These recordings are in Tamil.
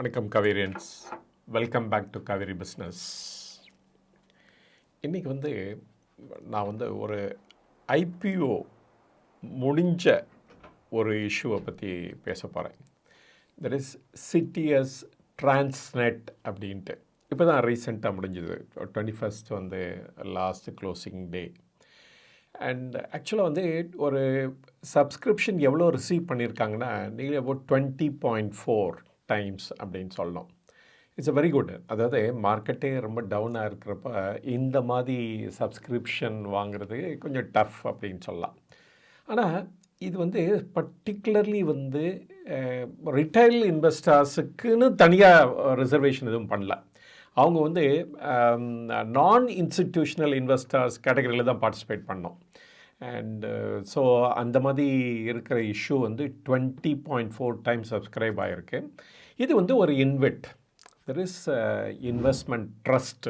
வணக்கம் Kaverians, welcome back to Kaveri business. இன்றைக்கி நான் ஒரு ஐபிஓ முடிஞ்ச ஒரு இஷ்யூவை பற்றி பேச போகிறேன். தட் இஸ் சிடிஎஸ் டிரான்ஸ்நெட் அப்படின்ட்டு. இப்போ தான் ரீசெண்டாக முடிஞ்சது. 21st last closing day. And ஆக்சுவலாக ஒரு சப்ஸ்கிரிப்ஷன் எவ்வளோ ரிசீவ் பண்ணியிருக்காங்கன்னா நீங்கள் about 20.4 டைம்ஸ் அப்படின்னு சொல்லணும். It's very good. அதாவது மார்க்கெட்டே ரொம்ப டவுனாக இருக்கிறப்ப இந்த மாதிரி சப்ஸ்கிரிப்ஷன் வாங்குறது கொஞ்சம் டஃப் அப்படின்னு சொல்லலாம். ஆனால் இது பர்டிகுலர்லி ரிட்டைல் இன்வெஸ்டர்ஸுக்குன்னு தனியாக ரிசர்வேஷன் எதுவும் பண்ணல. அவங்க நான் இன்ஸ்டிடியூஷனல் இன்வெஸ்டர்ஸ் கேட்டகரியில் தான் பார்ட்டிசிபேட் பண்ணோம். அண்டு ஸோ அந்த மாதிரி இருக்கிற இஷ்யூ 20.4 டைம்ஸ் சப்ஸ்கிரைப் ஆகிருக்கு. இது ஒரு InvIT. There is investment trust.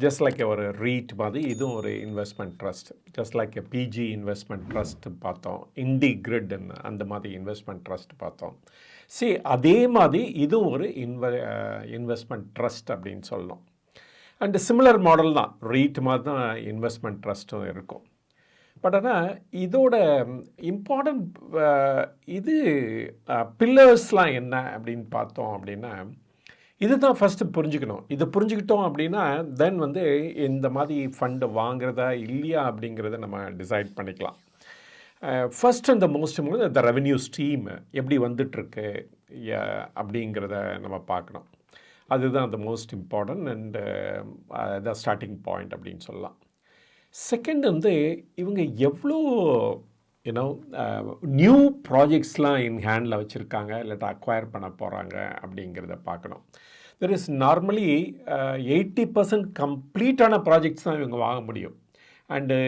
Just like ஒரு ரீட் மாதிரி இதுவும் ஒரு investment trust. Just like PG investment trust பார்த்தோம், இண்டிகிரிட் அந்த மாதிரி இன்வெஸ்ட்மெண்ட் ட்ரஸ்ட் பார்த்தோம். அதே மாதிரி இதுவும் ஒரு இன்வெஸ்ட்மெண்ட் ட்ரஸ்ட் அப்படின்னு சொல்லணும். அண்டு சிமிலர் மாடல் தான், ரீட் மாதிரி தான் இன்வெஸ்ட்மெண்ட் ட்ரஸ்ட்டும் இருக்கும். பட் ஆனால் இதோட இம்பார்ட்டன்ட் பில்லர்ஸ்லாம் என்ன அப்படின்னு பார்த்தோம் அப்படின்னா, இது தான் ஃபஸ்ட்டு புரிஞ்சுக்கணும். இது புரிஞ்சுக்கிட்டோம் அப்படின்னா தென் இந்த மாதிரி ஃபண்டு வாங்குறதா இல்லையா அப்படிங்கிறத நம்ம டிசைட் பண்ணிக்கலாம். First and the most the revenue stream எப்படி வந்துட்டுருக்கு அப்படிங்கிறத நம்ம பார்க்கணும். அதுதான் the most important and the starting point அப்படின்னு சொல்லலாம். செகண்ட் இவங்க எவ்வளோ நியூ ப்ராஜெக்ட்ஸ்லாம் இன் ஹேண்டில் வச்சுருக்காங்க, இல்லாட்டா அக்வயர் பண்ண போகிறாங்க அப்படிங்கிறத பார்க்கணும். தெர் இஸ் நார்மலி 80% கம்ப்ளீட்டான ப்ராஜெக்ட்ஸ் தான் இவங்க வாங்க முடியும். அண்டு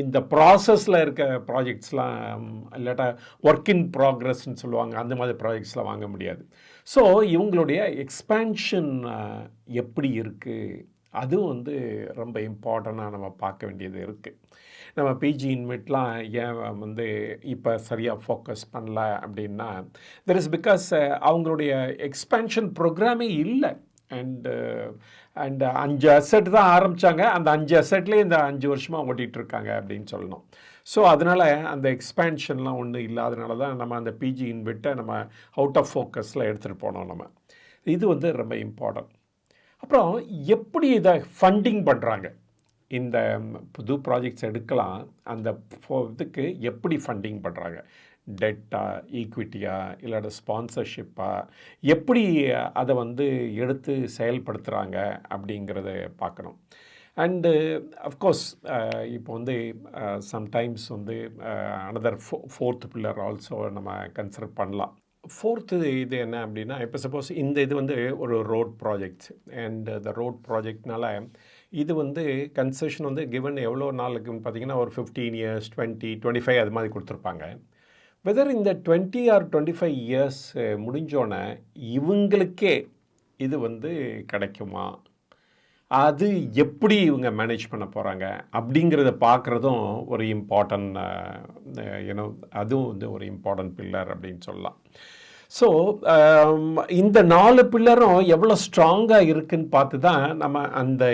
இந்த ப்ராசஸில் இருக்க ப்ராஜெக்ட்ஸ்லாம் இல்லாட்டா ஒர்க் இன் ப்ராக்ரஸ்ன்னு சொல்லுவாங்க, அந்த மாதிரி ப்ராஜெக்ட்ஸ்லாம் வாங்க முடியாது. ஸோ இவங்களுடைய எக்ஸ்பேன்ஷன் எப்படி இருக்குது அதுவும் ரொம்ப இம்பார்ட்டண்ட்டாக நம்ம பார்க்க வேண்டியது இருக்குது. நம்ம பிஜி இன்வெட்லாம் ஏன் இப்போ சரியாக ஃபோக்கஸ் பண்ணல அப்படின்னா, தெர் இஸ் பிகாஸ் அவங்களுடைய எக்ஸ்பேன்ஷன் ப்ரோக்ராமே இல்லை. அண்டு 5 அசெட் தான் ஆரம்பித்தாங்க. அந்த 5 அசெட்லேயே இந்த 5 வருஷமாக ஓட்டிகிட்ருக்காங்க அப்படின்னு சொல்லணும். ஸோ அதனால் அந்த எக்ஸ்பேன்ஷன்லாம் ஒன்றும் இல்லாதனால தான் நம்ம அந்த பிஜி இன்வெட்டை நம்ம அவுட் ஆஃப் ஃபோக்கஸில் எடுத்துகிட்டு போனோம். நம்ம இது ரொம்ப இம்பார்ட்டன்ட். அப்புறம் எப்படி இதை ஃபண்டிங் பண்ணுறாங்க, இந்த புது ப்ராஜெக்ட்ஸ் எடுக்கலாம், அந்த இதுக்கு எப்படி ஃபண்டிங் பண்ணுறாங்க, டெட்டா, ஈக்விட்டியா, இல்லாட்ட ஸ்பான்சர்ஷிப்பா, எப்படி அதை எடுத்து செயல்படுத்துகிறாங்க அப்படிங்கிறத பார்க்கணும். அண்டு அஃப்கோர்ஸ் இப்போ sometimes another fourth pillar also நம்ம கன்சிடர் பண்ணலாம். ஃபோர்த்து இது என்ன அப்படின்னா, இப்போ சப்போஸ் இந்த இது ஒரு ரோட் ப்ராஜெக்ட்ஸ் அண்ட் இந்த ரோட் ப்ராஜெக்ட்னால இது கன்செஷன் கிவன் எவ்வளோ நாளுக்குன்னு பார்த்தீங்கன்னா ஒரு 15 இயர்ஸ் 20, 25 அது மாதிரி கொடுத்துருப்பாங்க. வெதர் இந்த 20 or 25 இயர்ஸ் முடிஞ்சோன்னே இவங்களுக்கே இது கிடைக்குமா, அது எப்படி இவங்க மேனேஜ் பண்ண போகிறாங்க அப்படிங்கிறத பார்க்குறதும் ஒரு இம்பார்ட்டன்ட் அதுவும் ஒரு இம்பார்ட்டன்ட் பில்லர் அப்படின்னு சொல்லலாம். ஸோ இந்த 4 பில்லரும் எவ்வளோ ஸ்ட்ராங்காக இருக்குதுன்னு பார்த்து தான் நம்ம அந்த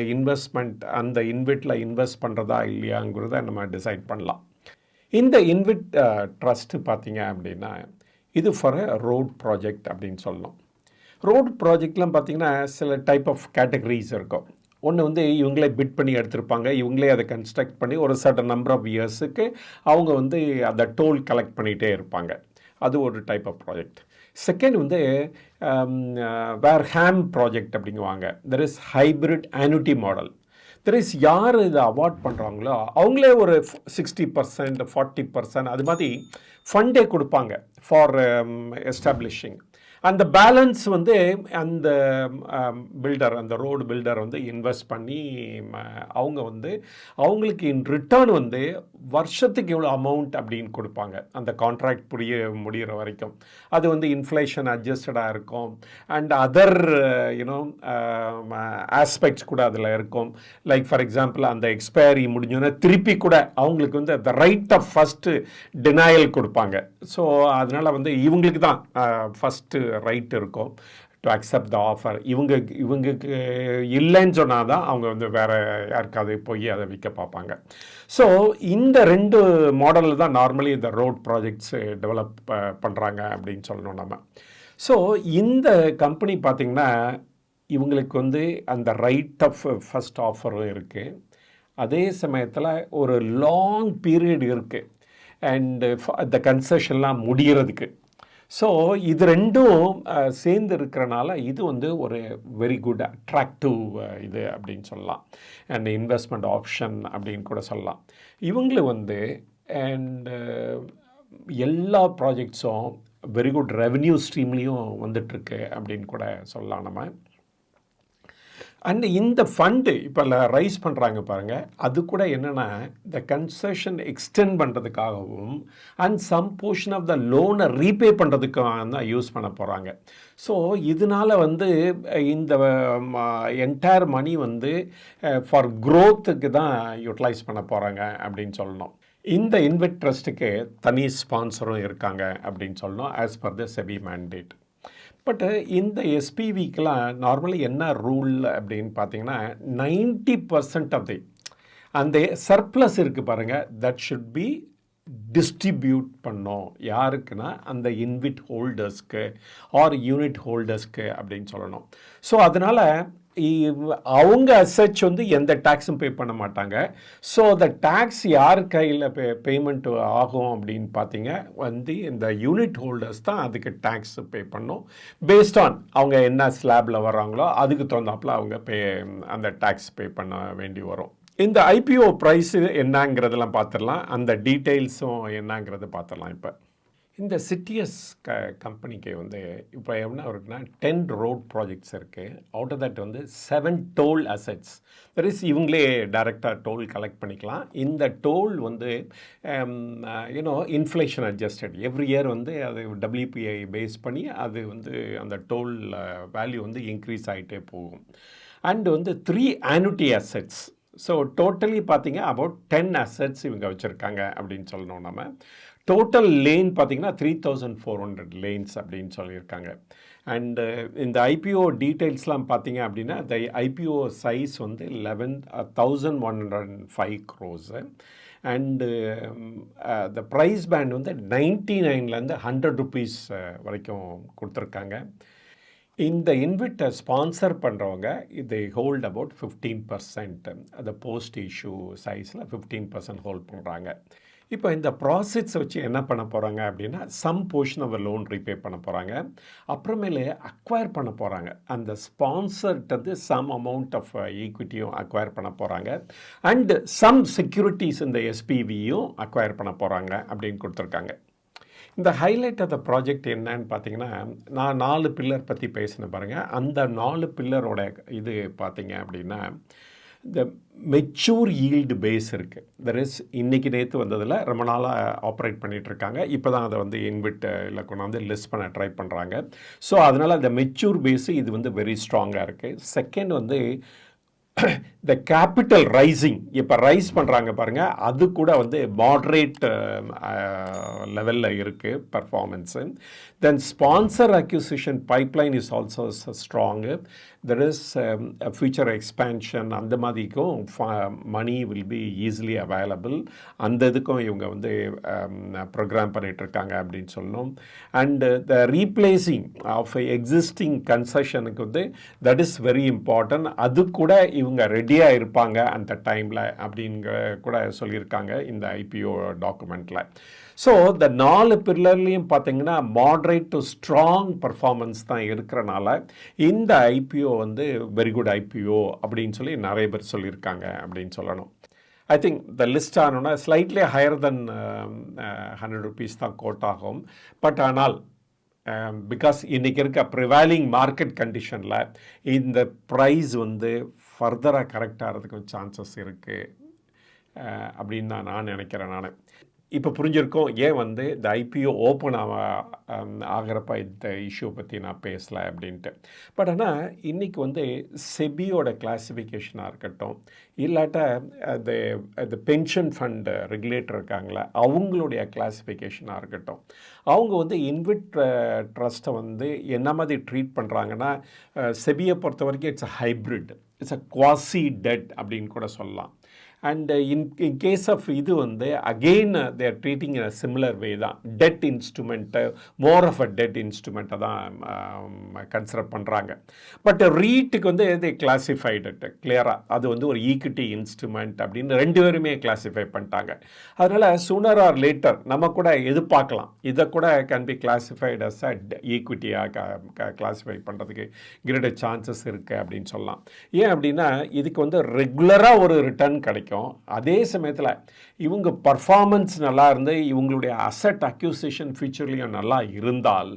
அந்த இன்வெட்டில் இன்வெஸ்ட் பண்ணுறதா இல்லையாங்கிறத நம்ம டிசைட் பண்ணலாம். இந்த இன்வெட் ட்ரஸ்ட்டு பார்த்தீங்க அப்படின்னா இது ஃபார் அ ரோட் ப்ராஜெக்ட் அப்படின்னு சொல்லணும். ரோட் ப்ராஜெக்ட்லாம் பார்த்திங்கன்னா சில டைப் ஆஃப் கேட்டகரிஸ் இருக்கும். ஒன்று இவங்களே பிட் பண்ணி எடுத்திருப்பாங்க, இவங்களே அதை கன்ஸ்ட்ரக்ட் பண்ணி ஒரு சர்டன் நம்பர் ஆஃப் இயர்ஸுக்கு அவங்க அதை டோல் கலெக்ட் பண்ணிகிட்டே இருப்பாங்க. அது ஒரு type of project. Second where HAM project அப்படிங்குவாங்க. There is hybrid annuity model. There is யார் இதை அவார்ட் பண்ணுறாங்களோ அவங்களே ஒரு 60%, 40% அது மாதிரி ஃபண்டே கொடுப்பாங்க ஃபார் எஸ்டாப்ளிஷிங். அந்த பேலன்ஸ் அந்த பில்டர், அந்த ரோடு பில்டர் இன்வெஸ்ட் பண்ணி அவங்க அவங்களுக்கு இன் ரிட்டர்ன் வருஷத்துக்கு எவ்வளோ அமௌண்ட் அப்படின்னு கொடுப்பாங்க. அந்த கான்ட்ராக்ட் முடிகிற வரைக்கும் அது இன்ஃப்ளேஷன் அட்ஜஸ்டடாக இருக்கும். அண்ட் அதர் ஆஸ்பெக்ட்ஸ் கூட அதில் இருக்கும். லைக் ஃபார் எக்ஸாம்பிள் அந்த எக்ஸ்பயரி முடிஞ்சோன்னா திருப்பி கூட அவங்களுக்கு அந்த ரைட் ஆஃப் ஃபஸ்ட்டு டினாயல் கொடுப்பாங்க. ஸோ அதனால் இவங்களுக்கு தான் ஃபஸ்ட்டு ரைட் இருக்கும் டு அக்செப்ட் த ஆஃபர். இவங்களுக்கு இல்லைன்னு சொன்னால் தான் அவங்க வந்து வேறு யாருக்காவது போய் அதை விற்க பார்ப்பாங்க. ஸோ இந்த 2 மாடலில் தான் நார்மலி இந்த ரோட் ப்ராஜெக்ட்ஸு டெவலப் பண்ணுறாங்க அப்படின்னு சொல்லணும் நம்ம. ஸோ இந்த கம்பெனி பார்த்திங்கன்னா இவங்களுக்கு வந்து அந்த ரைட் ஆஃப் ஃபஸ்ட் ஆஃபரும் இருக்குது, அதே சமயத்தில் ஒரு லாங் பீரியட் இருக்குது அண்டு இந்த கன்செஷன்லாம் முடிகிறதுக்கு. ஸோ இது 2ம் சேர்ந்து இருக்கிறனால இது வந்து ஒரு வெரி குட் அட்ராக்டிவ் இது அப்படின்னு சொல்லலாம், அண்ட் இன்வெஸ்ட்மெண்ட் ஆப்ஷன் அப்படின்னு கூட சொல்லலாம். இவங்களுக்கு வந்து அண்டு எல்லா ப்ராஜெக்ட்ஸும் வெரி குட் ரெவென்யூ ஸ்ட்ரீம்லேயும் வந்துட்டுருக்கு அப்படின்னு கூட சொல்லலாம் நம்ம. அண்ட் இந்த ஃபண்டு இப்போ ரைஸ் பண்ணுறாங்க பாருங்கள், அது கூட என்னென்னா இந்த கன்செஷன் எக்ஸ்டெண்ட் பண்ணுறதுக்காகவும் and some portion of the லோனை ரீபே பண்ணுறதுக்காக தான் யூஸ் பண்ண போகிறாங்க. ஸோ இதனால் வந்து இந்த என்டையர் மணி வந்து ஃபார் க்ரோத்துக்கு தான் யூட்டிலைஸ் பண்ண போகிறாங்க அப்படின்னு சொல்லணும். இந்த இன்வெட் ட்ரஸ்ட்டுக்கு தனி ஸ்பான்சரும் இருக்காங்க அப்படின்னு சொல்லணும் as per the SEBI mandate. பட்டு இந்த எஸ்பிவிக்கெலாம் நார்மலி என்ன ரூல் அப்படின்னு பார்த்தீங்கன்னா 90% ஆஃப் தி அந்த சர்ப்ளஸ் இருக்குது பாருங்கள், தட் ஷுட் பி டிஸ்ட்ரிபியூட் பண்ணோம். யாருக்குன்னா அந்த இன்விட் ஹோல்டர்ஸ்க்கு ஆர் யூனிட் ஹோல்டர்ஸ்க்கு அப்படின்னு சொல்லணும். ஸோ அதனால் அவங்க அசச் வந்து எந்த டேக்ஸும் பே பண்ண மாட்டாங்க. ஸோ அந்த டேக்ஸ் யார் கையில் பேமெண்ட் ஆகும் அப்படின்னு பார்த்தீங்க வந்து இந்த யூனிட் ஹோல்டர்ஸ் தான் அதுக்கு டேக்ஸ் பே பண்ணும். பேஸ்ட் ஆன் அவங்க என்ன ஸ்லாபில் வர்றாங்களோ அதுக்கு தகுந்தாப்பில் அவங்க அந்த டேக்ஸ் பே பண்ண வேண்டி வரும். இந்த ஐபிஓ ப்ரைஸு என்னங்கிறதெல்லாம் பார்த்துடலாம், அந்த டீட்டெயில்ஸும் என்னங்கிறது பார்த்துடலாம். இப்போ இந்த சிட்டிஎஸ் கம்பெனிக்கு வந்து இப்போ என்ன இருக்குன்னா 10 ரோட் ப்ராஜெக்ட்ஸ் இருக்குது. அவுட் ஆஃப் தட் வந்து 7 டோல் அசெட்ஸ். தட் இஸ் இவங்களே டைரெக்டாக டோல் கலெக்ட் பண்ணிக்கலாம். இந்த டோல் வந்து இன்ஃப்ளேஷன் அட்ஜஸ்டட் எவ்ரி இயர் வந்து அது WPI பேஸ் பண்ணி அது வந்து அந்த டோல் வேல்யூ வந்து இன்க்ரீஸ் ஆகிட்டே போகும். அண்டு வந்து 3 annuity assets. ஸோ டோட்டலி பார்த்தீங்க அபவுட் 10 அசெட்ஸ் இவங்க வச்சுருக்காங்க அப்படின்னு சொல்லணும் நம்ம. டோட்டல் லேன் பார்த்திங்கன்னா 3400 லேன்ஸ் அப்படின்னு சொல்லியிருக்காங்க. அண்டு இந்த ஐபிஓ டீட்டெயில்ஸ்லாம் பார்த்தீங்க அப்படின்னா இந்த ஐபிஓ சைஸ் வந்து 11,105 crores and the price band வந்து 99லேருந்து 100 rupees வரைக்கும் கொடுத்துருக்காங்க. இந்த இன்விட்டை ஸ்பான்சர் பண்ணுறவங்க இதை ஹோல்ட் அபவுட் 15%, அந்த போஸ்ட் இஷ்யூ சைஸில் 15% ஹோல்ட் பண்ணுறாங்க. இப்போ இந்த ப்ராசஸ் வச்சு என்ன பண்ண போகிறாங்க அப்படின்னா some portion of loan repay பண்ண போகிறாங்க. அப்புறமேலே அக்வயர் பண்ண போகிறாங்க, அந்த ஸ்பான்சர்கிட்ட சம் அமௌண்ட் ஆஃப் ஈக்விட்டியும் அக்வயர் பண்ண போகிறாங்க. அண்டு சம் செக்யூரிட்டிஸ் இந்த எஸ்பிவியும் அக்வயர் பண்ண போகிறாங்க அப்படின்னு கொடுத்துருக்காங்க. இந்த ஹைலைட் ஆஃப் த ப்ராஜெக்ட் என்னன்னு பார்த்தீங்கன்னா, நான் 4 பில்லர் பற்றி பேசினேன் பாருங்கள். அந்த 4 பில்லரோட இது பார்த்தீங்க அப்படின்னா இந்த மெச்சூர் ஈல்டு பேஸ் இருக்குது. தட் இஸ் இன்றைக்கி நேற்று வந்ததில் ரொம்ப நாளாக ஆப்ரேட் பண்ணிகிட்ருக்காங்க. இப்போ தான் அதை வந்து இன்விட்டில் கொண்டாந்து லிஸ்ட் பண்ண ட்ரை பண்ணுறாங்க. ஸோ அதனால் அந்த மெச்சூர் பேஸு இது வந்து வெரி ஸ்ட்ராங்காக இருக்குது. செகண்ட் வந்து இந்த கேபிட்டல் ரைசிங் இப்போ ரைஸ் பண்ணுறாங்க பாருங்கள், அது கூட வந்து மாட்ரேட் லெவலில் இருக்குது performance. Then sponsor acquisition pipeline is also strong. There is future expansion அந்த மாதிரிக்கும் money will be easily available. அந்த இதுக்கும் இவங்க வந்து ப்ரோக்ராம் பண்ணிகிட்ருக்காங்க அப்படின்னு சொல்லணும். And the replacing of existing கன்செஷனுக்கு வந்து தட் இஸ் வெரி இம்பார்ட்டன்ட். அது கூட இவங்க ரெடியாக இருப்பாங்க அந்த டைமில் அப்படிங்கிற கூட சொல்லியிருக்காங்க இந்த ஐபிஓ டாக்குமெண்ட்டில். ஸோ இந்த 4 பில்லர்லேயும் பார்த்தீங்கன்னா மாட்ரேட் டு ஸ்ட்ராங் பர்ஃபார்மன்ஸ் தான் இருக்கிறனால இந்த ஐபிஓ வந்து வெரி குட் ஐபிஓ அப்படின்னு சொல்லி நிறைய பேர் சொல்லியிருக்காங்க அப்படின்னு சொல்லணும். ஐ திங்க் த லிஸ்ட் ஆனோன்னா ஸ்லைட்லி ஹையர் தென் 100 rupees தான் கோட் ஆகும். பட் ஆனால் பிகாஸ் இன்றைக்கி இருக்க ப்ரிவைலிங் மார்க்கெட் கண்டிஷனில் இந்த ப்ரைஸ் வந்து ஃபர்தராக கரெக்ட் ஆகிறதுக்கு சான்சஸ் இருக்குது அப்படின்னு தான் நான் நினைக்கிறேன். இப்போ புரிஞ்சிருக்கோம் ஏன் வந்து இந்த ஐபிஓ ஓப்பன் ஆகிறப்ப இந்த இஷ்யூ பற்றி நான் பேசலை அப்படின்ட்டு. பட் ஆனால் இன்றைக்கி வந்து செபியோட கிளாஸிஃபிகேஷனாக இருக்கட்டும், இல்லாட்ட அது பென்ஷன் ஃபண்டு ரெகுலேட்டர் இருக்காங்களே அவங்களுடைய கிளாஸிஃபிகேஷனாக இருக்கட்டும், அவங்க வந்து இன்விட் ட்ரஸ்ட்டை வந்து என்ன மாதிரி ட்ரீட் பண்ணுறாங்கன்னா, செபியை பொறுத்த வரைக்கும் it's a hybrid, it's a quasi debt அப்படின்னு கூட சொல்லலாம். அண்ட் இன் கேஸ் ஆஃப் இது வந்து again they are treating in a similar way தான். Debt instrument more of a debt இன்ஸ்ட்ருமெண்ட்டை தான் கன்சிடர் பண்ணுறாங்க. பட் ரீட்டுக்கு வந்து இது கிளாஸிஃபைடு கிளியராக அது வந்து ஒரு ஈக்விட்டி இன்ஸ்ட்ருமெண்ட் அப்படின்னு ரெண்டு பேருமே கிளாஸிஃபை பண்ணிட்டாங்க. அதனால் சூனர் ஆர் லேட்டர் நம்ம கூட எதிர்பார்க்கலாம் இதை கூட can be classified as a ஈக்விட்டியாக கிளாஸிஃபை பண்ணுறதுக்கு கிரேட்டர் சான்சஸ் இருக்குது அப்படின்னு சொல்லலாம். ஏன் அப்படின்னா இதுக்கு வந்து ரெகுலராக ஒரு ரிட்டர்ன் கிடைக்கும். அதே சமயத்தில் இவங்க பர்ஃபார்மன்ஸ் நல்லா இருந்து இவங்களுடைய அசட் அக்யூசிஷன் ஃபியூச்சர்லேயும் நல்லா இருந்தால்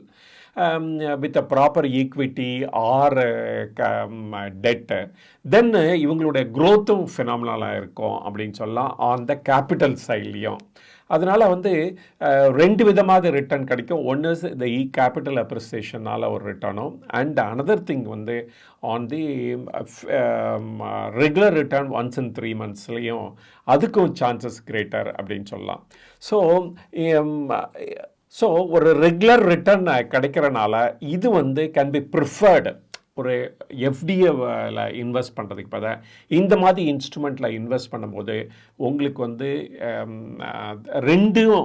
with a proper equity or debt, then இவங்களுடைய க்ரோத்தும் ஃபினாமினலாக இருக்கும் அப்படின்னு சொல்லலாம் ஆன் த கேபிட்டல் சைட்லேயும். அதனால் வந்து ரெண்டு விதமாக ரிட்டர்ன் கிடைக்கும். ஒன்று இஸ் த கேபிட்டல் அப்ரிசியேஷனால் ஒரு ரிட்டர்னும், அண்ட் அனதர் திங் வந்து on the regular return once in 3 monthsலேயும் அதுக்கும் சான்சஸ் கிரேட்டர் அப்படின்னு சொல்லலாம். ஸோ ஒரு ரெகுலர் ரிட்டர்ன் கிடைக்கிறனால இது வந்து கேன் பி ப்ரிஃபர்டு ஒரு எஃப்டிஏவில் இன்வெஸ்ட் பண்ணுறதுக்கு பார்த்தா இந்த மாதிரி இன்ஸ்ட்ருமெண்ட்டில் இன்வெஸ்ட் பண்ணும்போது உங்களுக்கு வந்து ரெண்டும்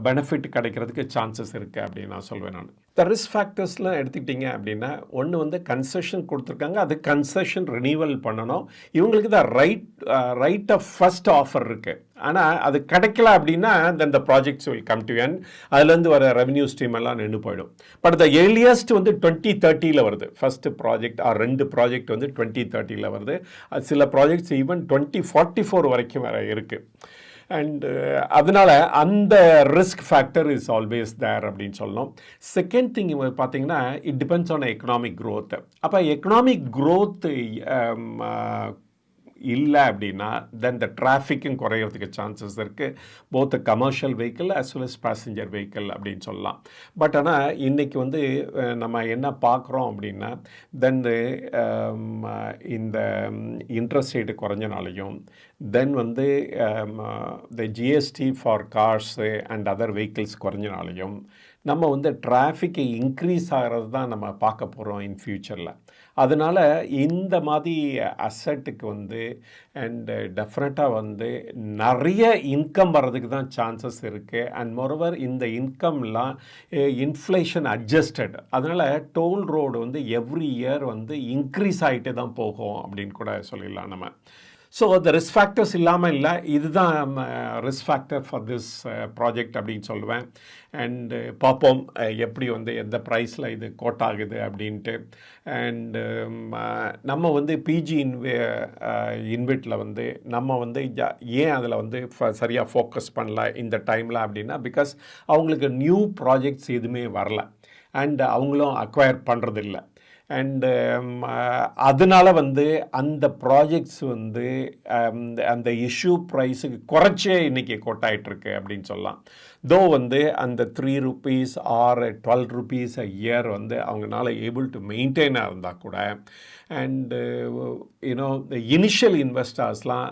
பெனிஃபிட் கிடைக்கிறதுக்கு சான்சஸ் இருக்குது அப்படின்னு நான் சொல்வேன். நான் இந்த ரிஸ்க் ஃபேக்டர்ஸ்லாம் எடுத்துக்கிட்டிங்க அப்படின்னா ஒன்று வந்து கன்செஷன் கொடுத்துருக்காங்க, அது கன்செஷன் ரினியூவல் பண்ணணும். இவங்களுக்கு தான் ரைட் ஆஃப் ஃபஸ்ட் ஆஃபர் இருக்குது. ஆனால் அது கிடைக்கல அப்படின்னா then the projects will come to end, அதுலேருந்து வர ரெவன்யூ ஸ்ட்ரீம் எல்லாம் நின்று போயிடும். பட் த ஏர்லியஸ்ட் வந்து 2030 வருது ஃபஸ்ட்டு ப்ராஜெக்ட், ரெண்டு ப்ராஜெக்ட் வந்து 2030 வருது. அது சில ப்ராஜெக்ட்ஸ் ஈவன் 2044 வரைக்கும் வர இருக்குது. அண்டு அதனால் அந்த risk factor is always there அப்படின்னு சொல்லணும். செகண்ட் திங் பார்த்தீங்கன்னா it depends on economic growth. அப்போ எக்கனாமிக் க்ரோத்து இல்லை அப்படின்னா தென் த டிராஃபிக்கும் குறையிறதுக்கு சான்சஸ் இருக்குது, both commercial vehicle as well as passenger vehicle அப்படின்னு சொல்லலாம். பட் ஆனால் இன்றைக்கி வந்து நம்ம என்ன பார்க்குறோம் அப்படின்னா தென் இந்த இன்ட்ரெஸ்ட் ரேட்டு குறைஞ்சனாலையும் தென் வந்து the GST for cars and other vehicles குறைஞ்சனாலையும் நம்ம வந்து டிராஃபிக்கை இன்க்ரீஸ் ஆகிறது தான் நம்ம பார்க்க போகிறோம் இன் ஃப்யூச்சரில். அதனால் இந்த மாதிரி அசட்டுக்கு வந்து அண்டு டெஃபினட்டாக வந்து நிறைய இன்கம் வர்றதுக்கு தான் சான்சஸ் இருக்குது. அண்ட் மோரோவர் இந்த இன்கம்லாம் இன்ஃப்ளேஷன் அட்ஜஸ்டட், அதனால் டோல் ரோடு வந்து எவ்ரி இயர் வந்து இன்க்ரீஸ் ஆகிட்டே தான் போகும் அப்படின்னு கூட சொல்லிடலாம் நம்ம. ஸோ அந்த ரிஸ்க் ஃபேக்டர்ஸ் இல்லாமல் இல்லை, இதுதான் risk factor for this project அப்படின்னு சொல்லுவேன். அண்டு பார்ப்போம் எப்படி வந்து எந்த ப்ரைஸில் இது கோட் ஆகுது அப்படின்ட்டு. அண்டு நம்ம வந்து பிஜி இன்விட்டில் வந்து நம்ம வந்து ஏன் அதில் வந்து சரியாக ஃபோக்கஸ் பண்ணல இந்த டைமில் அப்படின்னா பிகாஸ் அவங்களுக்கு நியூ ப்ராஜெக்ட்ஸ் எதுவுமே வரல அண்ட் அவங்களும் அக்வயர் பண்ணுறதில்ல. அண்டு அதனால் வந்து அந்த ப்ராஜெக்ட்ஸ் வந்து அந்த இஷ்யூ ப்ரைஸுக்கு குறைச்சே இன்றைக்கி கொட்டாயிட்ருக்கு அப்படின்னு சொல்லலாம். தோ வந்து அந்த ₹3 ஆர் ₹12 அ இயர் வந்து அவங்களால ஏபிள் டு மெயின்டைனாக இருந்தால் கூட அண்டு யூனோ த இனிஷியல் இன்வெஸ்டர்ஸ்லாம்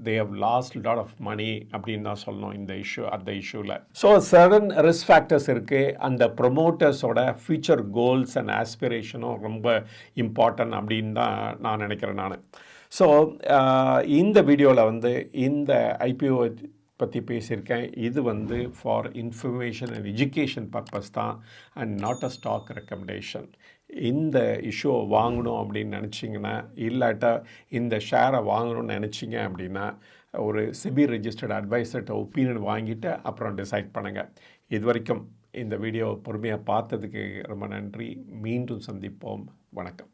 they have lost a lot of money அப்படின்னு தான் சொல்லணும் இந்த இஷ்யூவில். ஸோ சர்டன் ரிஸ்க் ஃபேக்டர்ஸ் இருக்குது. அந்த ப்ரொமோட்டர்ஸோட ஃபியூச்சர் கோல்ஸ் அண்ட் ஆஸ்பிரேஷனும் ரொம்ப இம்பார்ட்டன்ட் அப்படின்னு தான் நான் நினைக்கிறேன் நான். ஸோ இந்த வீடியோவில் வந்து இந்த ஐபிஓ பற்றி பேசியிருக்கேன். இது வந்து for information and education purpose தான் and not a stock recommendation. இந்த இஷ்யூவை வாங்கணும் அப்படின்னு நினச்சிங்கன்னா இல்லாட்டா இந்த ஷேரை வாங்கணும்னு நினச்சிங்க அப்படின்னா ஒரு செபி ரெஜிஸ்டர்ட் அட்வைசர்கிட்ட ஒப்பீனியன் வாங்கிட்டு அப்புறம் டிசைட் பண்ணுங்கள். இது வரைக்கும் இந்த வீடியோ பொறுமையாக பார்த்ததுக்கு ரொம்ப நன்றி. மீண்டும் சந்திப்போம். வணக்கம்.